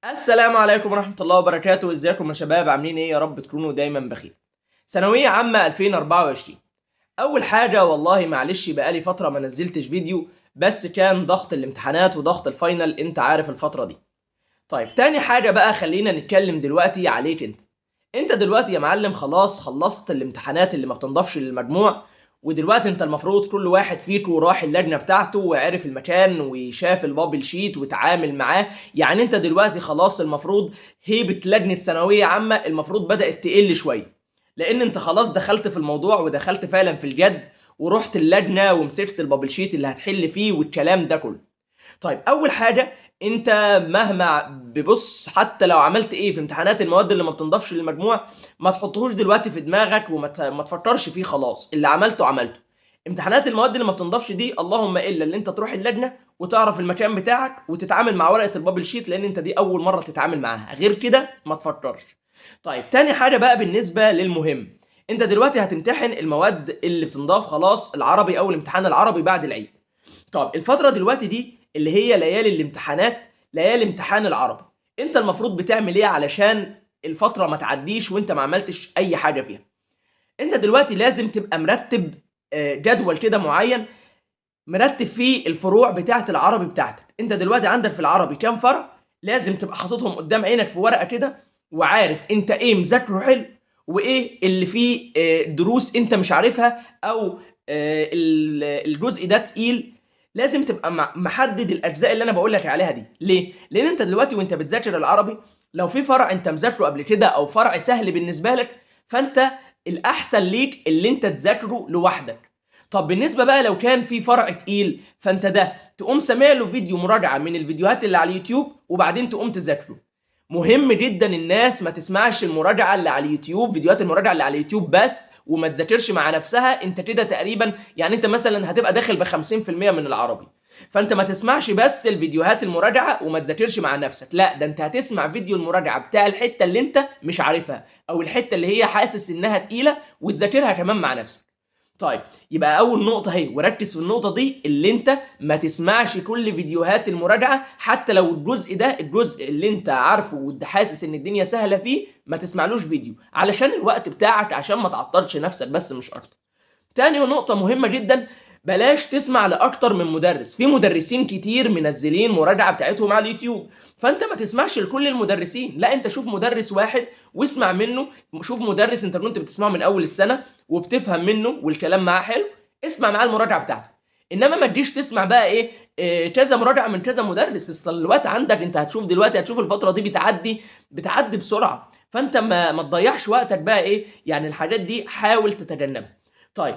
السلام عليكم ورحمة الله وبركاته، ازيكم يا شباب؟ عاملين ايه؟ يا رب تكونوا دايما بخير. ثانوية عامة 2024. أول حاجة والله معلش بقالي فترة ما نزلتش فيديو، بس كان ضغط الامتحانات وضغط الفاينل، انت عارف الفترة دي. طيب تاني حاجة بقى خلينا نتكلم دلوقتي عليك انت. انت دلوقتي يا معلم خلاص خلصت الامتحانات اللي ما بتنضافش للمجموع، ودلوقتي انت المفروض كل واحد فيكم راح اللجنة بتاعته وعرف المكان وشاف البابل شيت وتعامل معاه. يعني انت دلوقتي خلاص المفروض هيبة لجنة ثانوية عامة المفروض بدأت تقل شوية، لان انت خلاص دخلت في الموضوع ودخلت فعلا في الجد، ورحت اللجنة ومسكت البابل شيت اللي هتحل فيه والكلام ده كله. طيب اول حاجه، انت مهما ببص حتى لو عملت ايه في امتحانات المواد اللي ما بتنضافش للمجموع، ما تحطهوش دلوقتي في دماغك ما تفكرش فيه، خلاص اللي عملته عملته. امتحانات المواد اللي ما بتنضافش دي اللهم الا اللي انت تروح اللجنه وتعرف المكان بتاعك وتتعامل مع ورقه البابل شيت، لان انت دي اول مره تتعامل معاها، غير كده ما تفكرش. طيب تاني حاجه بقى بالنسبه للمهم، انت دلوقتي هتمتحن المواد اللي بتنضاف خلاص، العربي او الامتحان العربي بعد العيد. طب الفترة دلوقتي دي اللي هي ليالي الامتحانات، ليالي امتحان العربي، انت المفروض بتعمل ايه علشان الفترة ما تعديش وانت ما عملتش اي حاجة فيها؟ انت دلوقتي لازم تبقى مرتب جدول كده معين، مرتب فيه الفروع بتاعة العربي بتاعتك. انت دلوقتي عندك في العربي كام فرع؟ لازم تبقى حاططهم قدام عينك في ورقة كده، وعارف انت ايه مذاكره حلو، وايه اللي فيه دروس انت مش عارفها، او الجزء ده تقيل. لازم تبقى محدد الاجزاء اللي انا بقول لك عليها دي. ليه؟ لان انت دلوقتي وانت بتذاكر العربي، لو في فرع انت مذاكره قبل كده او فرع سهل بالنسبة لك، فانت الاحسن ليك اللي انت تذاكره لوحدك. طب بالنسبه بقى لو كان في فرع تقيل، فانت ده تقوم سامع له فيديو مراجعه من الفيديوهات اللي على اليوتيوب وبعدين تقوم تذاكره. مهم جدا الناس ما تسمعش المراجعه اللي على اليوتيوب، فيديوهات المراجعه اللي على اليوتيوب بس، وما تذاكرش مع نفسها. انت كده تقريبا يعني انت مثلا هتبقى داخل ب 50% من العربي. فانت ما تسمعش بس الفيديوهات المراجعه وما تذاكرش مع نفسك، لا ده انت هتسمع فيديو المراجعه بتاع الحته اللي انت مش عارفها، او الحته اللي هي حاسس انها تقيله، وتذاكرها كمان مع نفسك. طيب يبقى اول نقطه اهي، وركز في النقطه دي، اللي انت ما تسمعش كل فيديوهات المراجعه، حتى لو الجزء ده الجزء اللي انت عارفه وانت حاسس ان الدنيا سهله فيه، ما تسمعلوش فيديو علشان الوقت بتاعك، عشان ما تعطلش نفسك بس مش اكتر. تاني نقطة مهمة جدا، بلاش تسمع لأكتر من مدرس. في مدرسين كتير منزلين مراجعة بتاعتهم على اليوتيوب، فأنت ما تسمعش لكل المدرسين، لا أنت شوف مدرس واحد واسمع منه. شوف مدرس أنت كنت بتسمعه من أول السنة وبتفهم منه والكلام معاه حلو، اسمع معاه المراجعة بتاعته. إنما ما تجيش تسمع بقى كذا مراجعة من كذا مدرس. أصل الوقت عندك، أنت هتشوف دلوقتي، هتشوف الفترة دي بتعدي بسرعة، فأنت ما تضيعش وقتك بقى يعني الحاجات دي حاول تتجنبها. طيب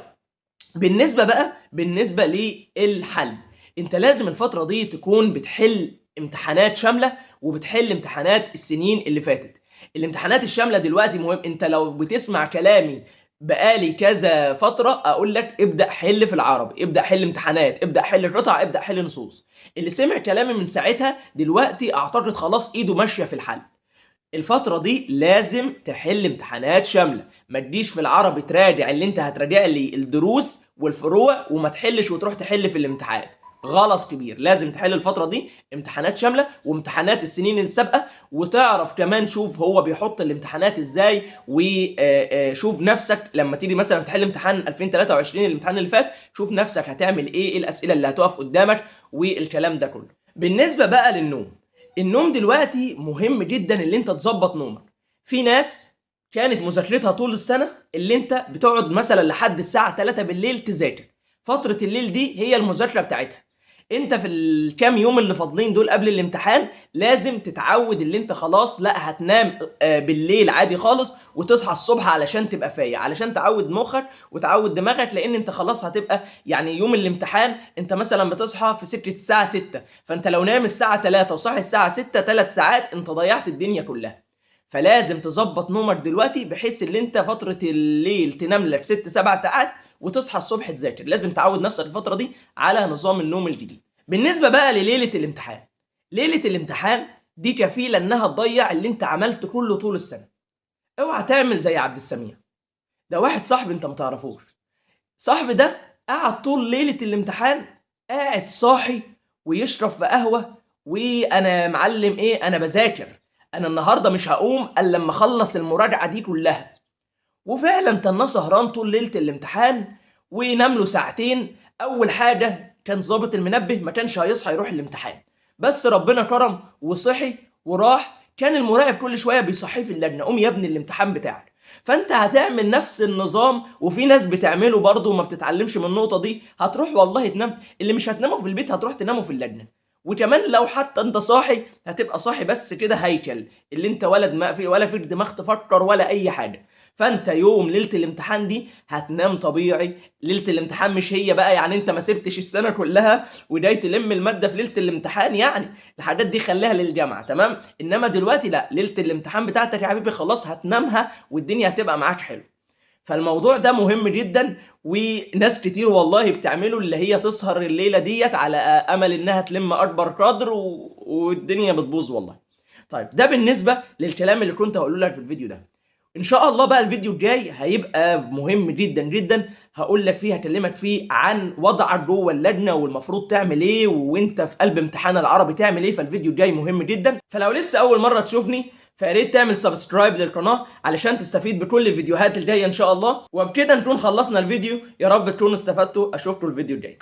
بالنسبة للحل، انت لازم الفترة دي تكون بتحل امتحانات شاملة وبتحل امتحانات السنين اللي فاتت. الامتحانات الشاملة دلوقتي مهم، انت لو بتسمع كلامي بقالي كذا فترة اقول لك ابدأ حل في العربي، ابدأ حل امتحانات، ابدأ حل قطع، ابدأ حل نصوص. اللي سمع كلامي من ساعتها دلوقتي اعتقد خلاص ايده ماشية في الحل. الفترة دي لازم تحل امتحانات شاملة، ما تجيش في العربي تراجع اللي انت هتراجع لي الدروس والفروع وما تحلش وتروح تحل في الامتحان. غلط كبير. لازم تحل الفترة دي امتحانات شاملة وامتحانات السنين السابقة، وتعرف كمان شوف هو بيحط الامتحانات ازاي، وشوف نفسك لما تيجي مثلا تحل امتحان 2023 الامتحان اللي فات، شوف نفسك هتعمل ايه الاسئلة اللي هتقف قدامك والكلام ده كله. بالنسبة بقى للنوم، النوم دلوقتي مهم جدا اللي انت تظبط نومك. في ناس كانت مذاكرتها طول السنة اللي انت بتقعد مثلا لحد الساعة 3 بالليل تذاكر، فترة الليل دي هي المذاكرة بتاعتها. انت في الكام يوم اللي فاضلين دول قبل الامتحان لازم تتعود اللي انت خلاص لا هتنام بالليل عادي خالص، وتصحى الصبح علشان تبقى فايق، علشان تعود مخك وتعود دماغك، لان انت خلاص هتبقى يعني يوم الامتحان انت مثلا بتصحى في سكة الساعة 6، فانت لو نام الساعة 3 وصاحي الساعة 6 3 ساعات انت ضيعت الدنيا كلها. فلازم تظبط نومك دلوقتي بحيث ان انت فترة الليل تنام لك 6 7 ساعات وتصحى الصبح تذاكر. لازم تعود نفسك الفترة دي على نظام النوم الجديد. بالنسبة بقى لليلة الامتحان، ليلة الامتحان دي كفيلة انها تضيع اللي انت عملته كله طول السنة. اوعى تعمل زي عبد السميع. ده واحد صاحبي انت متعرفوش، صاحبي ده قعد طول ليلة الامتحان قاعد صاحي ويشرب في قهوة وانا معلم ايه، انا بذاكر، انا النهارده مش هقوم الا لما اخلص المراجعه دي كلها. وفعلا تناه سهران طول ليله الامتحان وينام له ساعتين. اول حاجه كان ظابط المنبه ما كانش هيصحى يروح الامتحان، بس ربنا كرم وصحي وراح. كان المراقب كل شويه بيصحيه في اللجنه، قوم يا ابني الامتحان بتاعك. فانت هتعمل نفس النظام، وفي ناس بتعمله برضه وما بتتعلمش من النقطه دي. هتروح والله تنام، اللي مش هتنامه في البيت هتروح تنامه في اللجنه. وكمان لو حتى انت صاحي هتبقى صاحي بس كده هيكل، اللي انت ولا دماغ في ولا فيك دماغ تفكر ولا اي حاجه. فانت يوم ليله الامتحان دي هتنام طبيعي. ليله الامتحان مش هي بقى يعني انت ما سبتش السنه كلها وجاي تلم الماده في ليله الامتحان، يعني الحاجات دي خليها للجامعه، تمام؟ انما دلوقتي لا، ليله الامتحان بتاعتك يا حبيبي خلاص هتنامها والدنيا هتبقى معاك حلو. فالموضوع ده مهم جدا، وناس كتير والله بتعمله، اللي هي تسهر الليله ديت على امل انها تلم اكبر قدر والدنيا بتبوظ والله. طيب ده بالنسبه للكلام اللي كنت هقوله لك في الفيديو ده. ان شاء الله بقى الفيديو الجاي هيبقى مهم جدا جدا، هقول لك فيه، هكلمك فيه عن وضعك جوه اللجنه والمفروض تعمل ايه، وانت في قلب امتحان العربي تعمل ايه. فالفيديو الجاي مهم جدا. فلو لسه اول مره تشوفني فياريت تعمل سبسكرايب للقناه علشان تستفيد بكل الفيديوهات الجايه ان شاء الله. وبكده نكون خلصنا الفيديو، يا رب تكونوا استفدتوا. اشوفكم الفيديو الجاي.